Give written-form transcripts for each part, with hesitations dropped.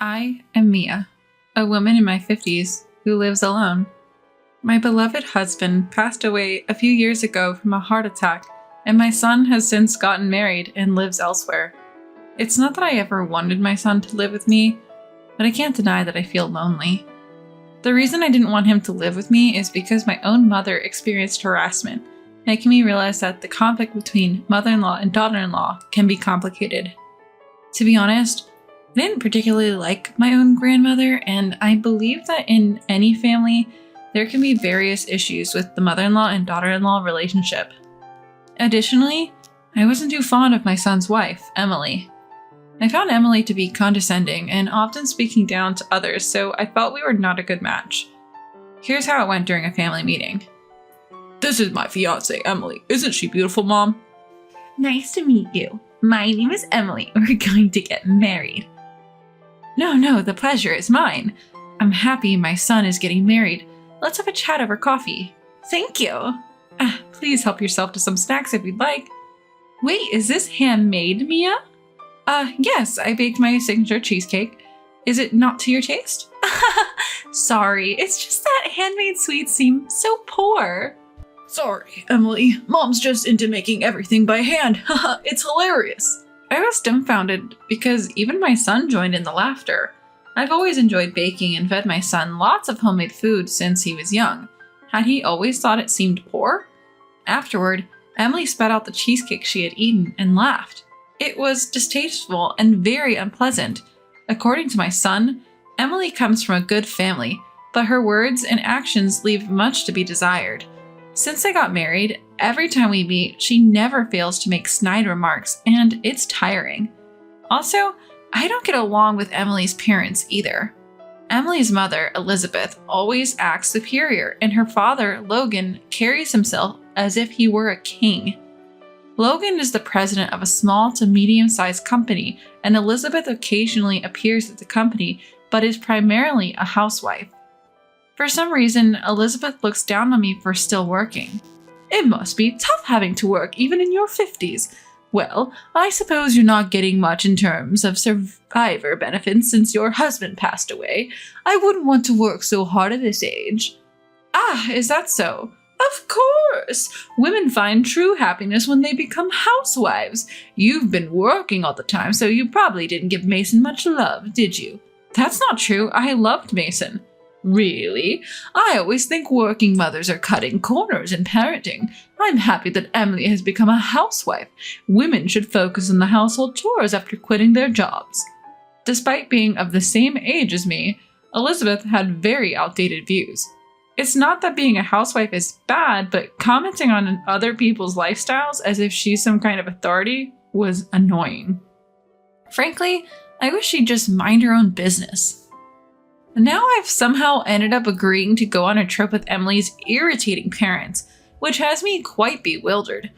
I am Mia, a woman in my 50s who lives alone. My beloved husband passed away a few years ago from a heart attack, and my son has since gotten married and lives elsewhere. It's not that I ever wanted my son to live with me, but I can't deny that I feel lonely. The reason I didn't want him to live with me is because my own mother experienced harassment, making me realize that the conflict between mother-in-law and daughter-in-law can be complicated. To be honest, I didn't particularly like my own grandmother, and I believe that in any family, there can be various issues with the mother-in-law and daughter-in-law relationship. Additionally, I wasn't too fond of my son's wife, Emily. I found Emily to be condescending and often speaking down to others, so I felt we were not a good match. Here's how it went during a family meeting. This is my fiance, Emily. Isn't she beautiful, Mom? Nice to meet you. My name is Emily. We're going to get married. No, the pleasure is mine. I'm happy my son is getting married. Let's have a chat over coffee. Thank you. Please help yourself to some snacks if you'd like. Wait, is this handmade, Mia? Yes, I baked my signature cheesecake. Is it not to your taste? Sorry, it's just that handmade sweets seem so poor. Sorry, Emily. Mom's just into making everything by hand. Haha, it's hilarious. I was dumbfounded because even my son joined in the laughter. I've always enjoyed baking and fed my son lots of homemade food since he was young. Had he always thought it seemed poor? Afterward, Emily spat out the cheesecake she had eaten and laughed. It was distasteful and very unpleasant. According to my son, Emily comes from a good family, but her words and actions leave much to be desired. Since they got married, every time we meet, she never fails to make snide remarks, and it's tiring. Also, I don't get along with Emily's parents either. Emily's mother, Elizabeth, always acts superior, and her father, Logan, carries himself as if he were a king. Logan is the president of a small to medium-sized company, and Elizabeth occasionally appears at the company, but is primarily a housewife. For some reason, Elizabeth looks down on me for still working. It must be tough having to work even in your 50s. Well, I suppose you're not getting much in terms of survivor benefits since your husband passed away. I wouldn't want to work so hard at this age. Ah, is that so? Of course! Women find true happiness when they become housewives. You've been working all the time, so you probably didn't give Mason much love, did you? That's not true. I loved Mason. Really? I always think working mothers are cutting corners in parenting. I'm happy that Emily has become a housewife. Women should focus on the household chores after quitting their jobs. Despite being of the same age as me, Elizabeth had very outdated views. It's not that being a housewife is bad, but commenting on other people's lifestyles as if she's some kind of authority was annoying. Frankly, I wish she'd just mind her own business. Now I've somehow ended up agreeing to go on a trip with Emily's irritating parents, which has me quite bewildered.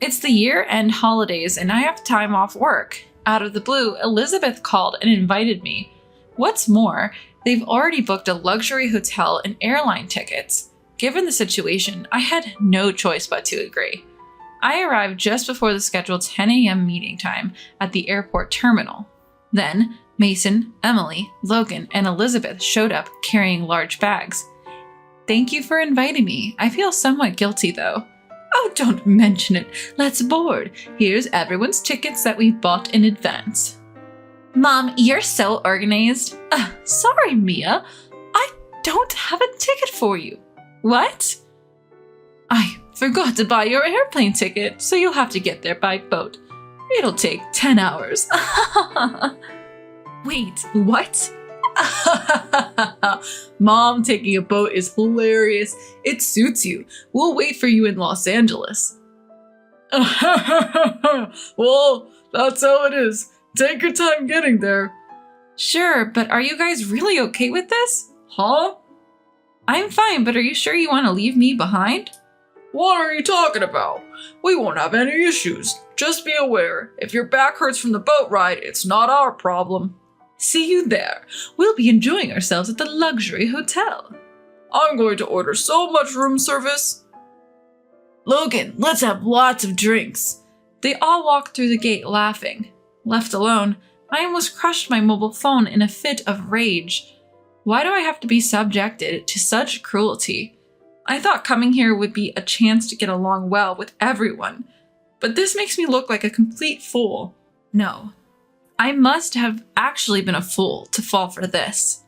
It's the year-end holidays and I have time off work. Out of the blue, Elizabeth called and invited me. What's more, they've already booked a luxury hotel and airline tickets. Given the situation, I had no choice but to agree. I arrived just before the scheduled 10 a.m. meeting time at the airport terminal. Then, Mason, Emily, Logan, and Elizabeth showed up carrying large bags. Thank you for inviting me. I feel somewhat guilty though. Oh, don't mention it. Let's board. Here's everyone's tickets that we bought in advance. Mom, you're so organized. Sorry, Mia. I don't have a ticket for you. What? I forgot to buy your airplane ticket, so you'll have to get there by boat. It'll take 10 hours. Wait, what? Mom taking a boat is hilarious. It suits you. We'll wait for you in Los Angeles. Well, that's how it is. Take your time getting there. Sure, but are you guys really okay with this? Huh? I'm fine, but are you sure you want to leave me behind? What are you talking about? We won't have any issues. Just be aware, if your back hurts from the boat ride, it's not our problem. See you there. We'll be enjoying ourselves at the luxury hotel. I'm going to order so much room service. Logan, let's have lots of drinks. They all walked through the gate laughing. Left alone, I almost crushed my mobile phone in a fit of rage. Why do I have to be subjected to such cruelty? I thought coming here would be a chance to get along well with everyone, but this makes me look like a complete fool. No, I must have actually been a fool to fall for this.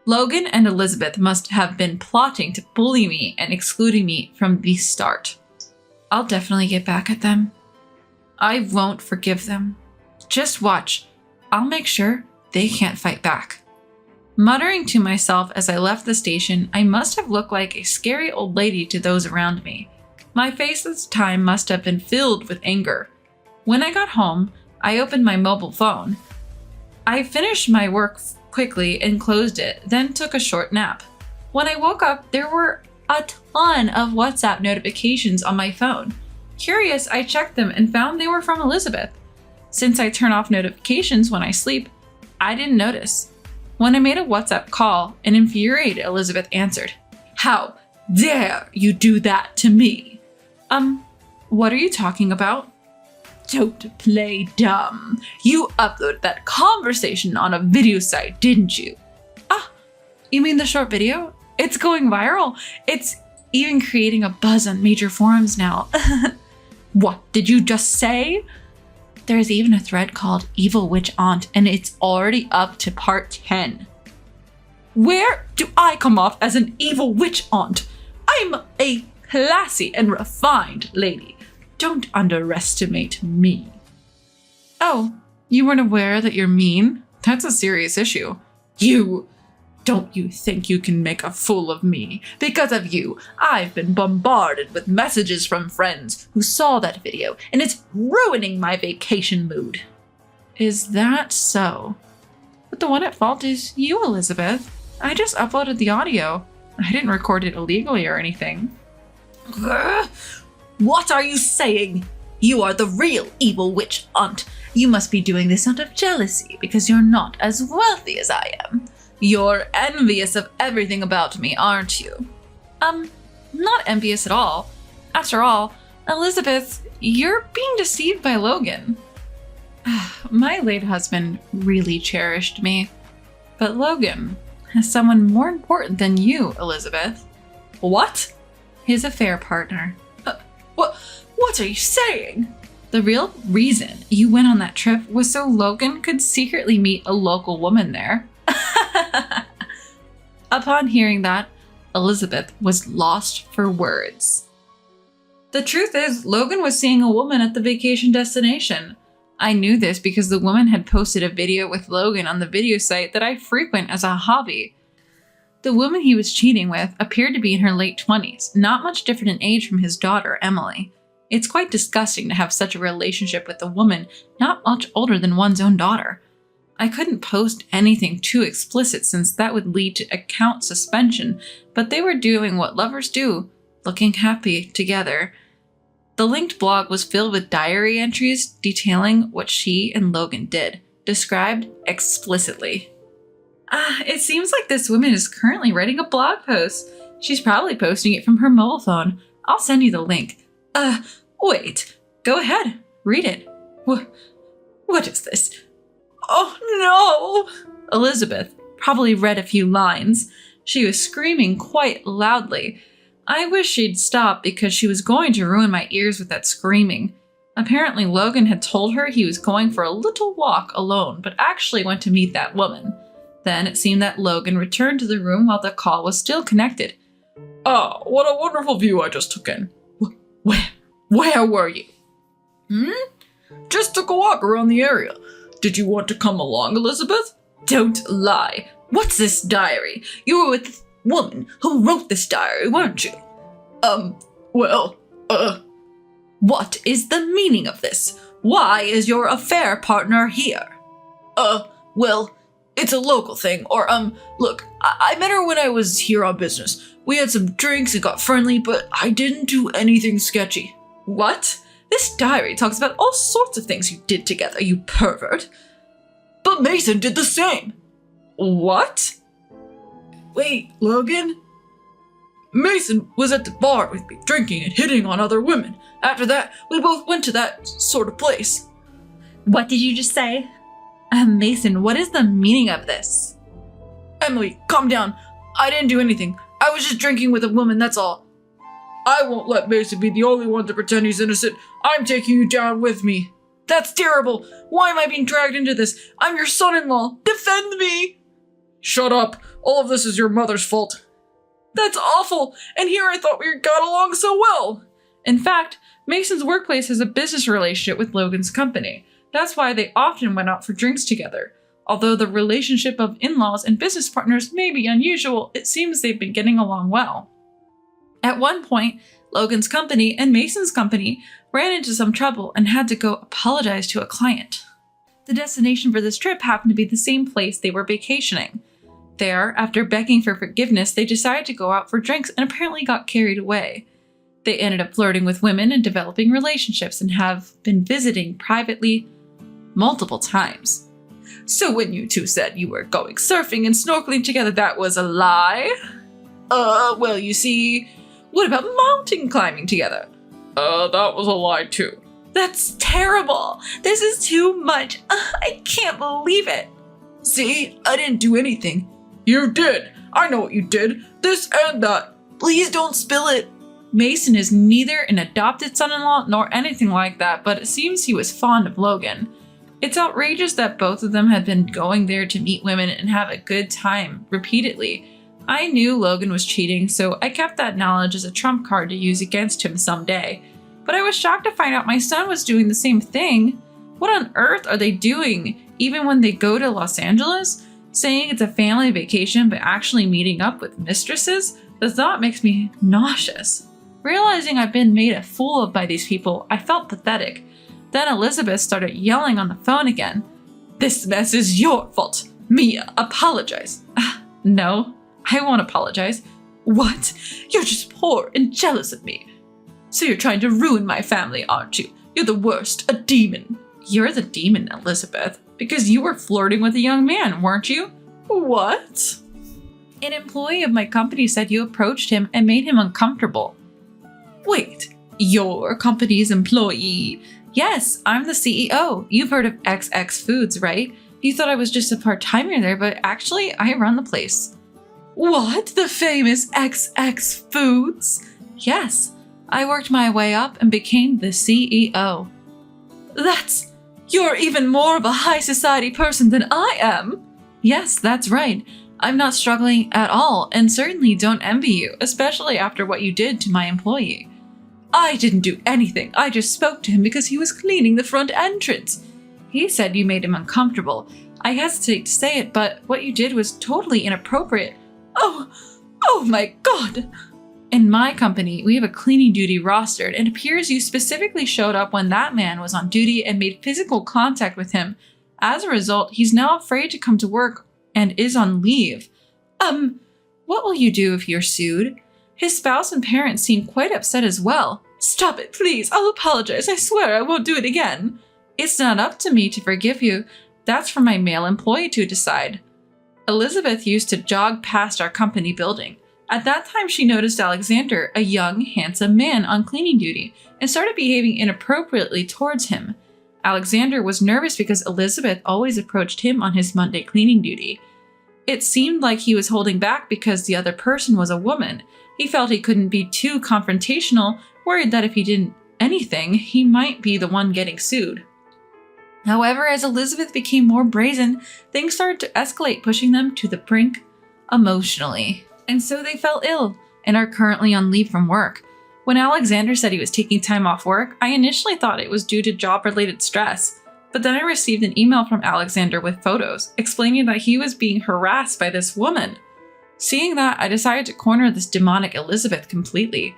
Logan and Elizabeth must have been plotting to bully me and excluding me from the start. I'll definitely get back at them. I won't forgive them. Just watch. I'll make sure they can't fight back. Muttering to myself as I left the station, I must have looked like a scary old lady to those around me. My face this time must have been filled with anger. When I got home, I opened my mobile phone. I finished my work quickly and closed it, then took a short nap. When I woke up, there were a ton of WhatsApp notifications on my phone. Curious, I checked them and found they were from Elizabeth. Since I turn off notifications when I sleep, I didn't notice. When I made a WhatsApp call, an infuriated Elizabeth answered, "How dare you do that to me?" What are you talking about? Don't play dumb. You uploaded that conversation on a video site, didn't you? Ah, you mean the short video? It's going viral. It's even creating a buzz on major forums now. What did you just say? There's even a thread called Evil Witch Aunt, and it's already up to part 10. Where do I come off as an evil witch aunt? I'm a classy and refined lady. Don't underestimate me. Oh, you weren't aware that you're mean? That's a serious issue. Don't you think you can make a fool of me? Because of you, I've been bombarded with messages from friends who saw that video, and it's ruining my vacation mood. Is that so? But the one at fault is you, Elizabeth. I just uploaded the audio. I didn't record it illegally or anything. What are you saying? You are the real evil witch aunt. You must be doing this out of jealousy because you're not as wealthy as I am. You're envious of everything about me, aren't you? Not envious at all. After all, Elizabeth, you're being deceived by Logan. My late husband really cherished me. But Logan has someone more important than you, Elizabeth. What? His affair partner. What are you saying? The real reason you went on that trip was so Logan could secretly meet a local woman there. Upon hearing that, Elizabeth was lost for words. The truth is, Logan was seeing a woman at the vacation destination. I knew this because the woman had posted a video with Logan on the video site that I frequent as a hobby. The woman he was cheating with appeared to be in her late 20s, not much different in age from his daughter, Emily. It's quite disgusting to have such a relationship with a woman not much older than one's own daughter. I couldn't post anything too explicit since that would lead to account suspension, but they were doing what lovers do, looking happy together. The linked blog was filled with diary entries detailing what she and Logan did, described explicitly. It seems like this woman is currently writing a blog post. She's probably posting it from her mobile phone. I'll send you the link. Wait. Go ahead, read it. What is this? Oh no! Elizabeth probably read a few lines. She was screaming quite loudly. I wish she'd stop because she was going to ruin my ears with that screaming. Apparently Logan had told her he was going for a little walk alone, but actually went to meet that woman. Then it seemed that Logan returned to the room while the call was still connected. Oh, what a wonderful view I just took in. Where were you? Just took a walk around the area. Did you want to come along, Elizabeth? Don't lie. What's this diary? You were with the woman who wrote this diary, weren't you? What is the meaning of this? Why is your affair partner here? Well, it's a local thing, or, look, I met her when I was here on business. We had some drinks and got friendly, but I didn't do anything sketchy. What? This diary talks about all sorts of things you did together, you pervert. But Mason did the same. What? Wait, Logan? Mason was at the bar with me, drinking and hitting on other women. After that, we both went to that sort of place. What did you just say? Mason, what is the meaning of this? Emily, calm down. I didn't do anything. I was just drinking with a woman, that's all. I won't let Mason be the only one to pretend he's innocent. I'm taking you down with me. That's terrible. Why am I being dragged into this? I'm your son-in-law. Defend me. Shut up. All of this is your mother's fault. That's awful. And here I thought we got along so well. In fact, Mason's workplace has a business relationship with Logan's company. That's why they often went out for drinks together. Although the relationship of in-laws and business partners may be unusual, it seems they've been getting along well. At one point, Logan's company and Mason's company ran into some trouble and had to go apologize to a client. The destination for this trip happened to be the same place they were vacationing. There, after begging for forgiveness, they decided to go out for drinks and apparently got carried away. They ended up flirting with women and developing relationships and have been visiting privately multiple times. So when you two said you were going surfing and snorkeling together, that was a lie? Well, you see, what about mountain climbing together? That was a lie too. That's terrible. This is too much. I can't believe it. See, I didn't do anything. You did. I know what you did. This and that. Please don't spill it. Mason is neither an adopted son-in-law nor anything like that, but it seems he was fond of Logan. It's outrageous that both of them had been going there to meet women and have a good time repeatedly. I knew Logan was cheating, so I kept that knowledge as a trump card to use against him someday. But I was shocked to find out my son was doing the same thing. What on earth are they doing, even when they go to Los Angeles? Saying it's a family vacation, but actually meeting up with mistresses? The thought makes me nauseous. Realizing I've been made a fool of by these people, I felt pathetic. Then Elizabeth started yelling on the phone again. This mess is your fault. Mia, apologize. No, I won't apologize. What? You're just poor and jealous of me. So you're trying to ruin my family, aren't you? You're the worst, a demon. You're the demon, Elizabeth, because you were flirting with a young man, weren't you? What? An employee of my company said you approached him and made him uncomfortable. Wait, your company's employee? Yes, I'm the CEO. You've heard of XX Foods, right? You thought I was just a part-timer there, but actually, I run the place. What? The famous XX Foods? Yes, I worked my way up and became the CEO. You're even more of a high society person than I am. Yes, that's right. I'm not struggling at all, and certainly don't envy you, especially after what you did to my employee. I didn't do anything. I just spoke to him because he was cleaning the front entrance. He said you made him uncomfortable. I hesitate to say it, but what you did was totally inappropriate. Oh my God. In my company, we have a cleaning duty rostered, and it appears you specifically showed up when that man was on duty and made physical contact with him. As a result, he's now afraid to come to work and is on leave. What will you do if you're sued? His spouse and parents seem quite upset as well. Stop it, please. I'll apologize. I swear I won't do it again. It's not up to me to forgive you. That's for my male employee to decide. Elizabeth used to jog past our company building. At that time, she noticed Alexander, a young, handsome man on cleaning duty, and started behaving inappropriately towards him. Alexander was nervous because Elizabeth always approached him on his Monday cleaning duty. It seemed like he was holding back because the other person was a woman. He felt he couldn't be too confrontational, worried that if he did anything, he might be the one getting sued. However, as Elizabeth became more brazen, things started to escalate, pushing them to the brink emotionally. And so they fell ill and are currently on leave from work. When Alexander said he was taking time off work, I initially thought it was due to job-related stress. But then I received an email from Alexander with photos, explaining that he was being harassed by this woman. Seeing that, I decided to corner this demonic Elizabeth completely.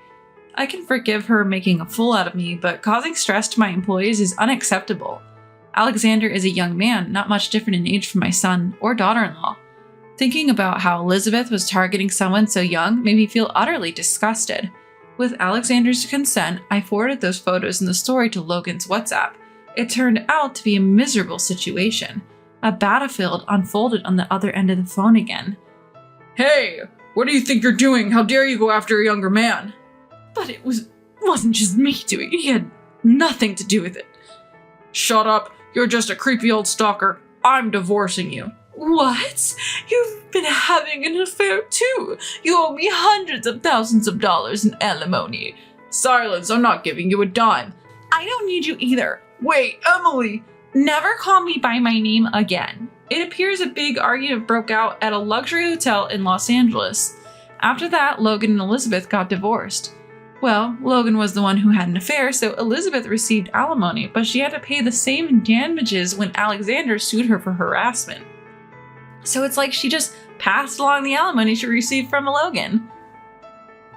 I can forgive her making a fool out of me, but causing stress to my employees is unacceptable. Alexander is a young man, not much different in age from my son or daughter-in-law. Thinking about how Elizabeth was targeting someone so young made me feel utterly disgusted. With Alexander's consent, I forwarded those photos in the story to Logan's WhatsApp. It turned out to be a miserable situation. A battlefield unfolded on the other end of the phone again. Hey, what do you think you're doing? How dare you go after a younger man? But it wasn't just me doing it. He had nothing to do with it. Shut up. You're just a creepy old stalker. I'm divorcing you. What? You've been having an affair too. You owe me hundreds of thousands of dollars in alimony. Silence, I'm not giving you a dime. I don't need you either. Wait, Emily. Never call me by my name again. It appears a big argument broke out at a luxury hotel in Los Angeles. After that, Logan and Elizabeth got divorced. Well, Logan was the one who had an affair, so Elizabeth received alimony, but she had to pay the same damages when Alexander sued her for harassment. So it's like she just passed along the alimony she received from Logan.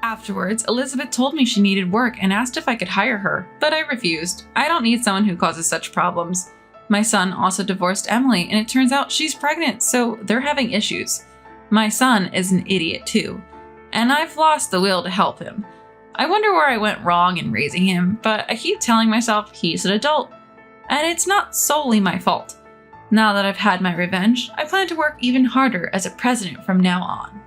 Afterwards, Elizabeth told me she needed work and asked if I could hire her, but I refused. I don't need someone who causes such problems. My son also divorced Emily, and it turns out she's pregnant, so they're having issues. My son is an idiot too, and I've lost the will to help him. I wonder where I went wrong in raising him, but I keep telling myself he's an adult, and it's not solely my fault. Now that I've had my revenge, I plan to work even harder as a president from now on.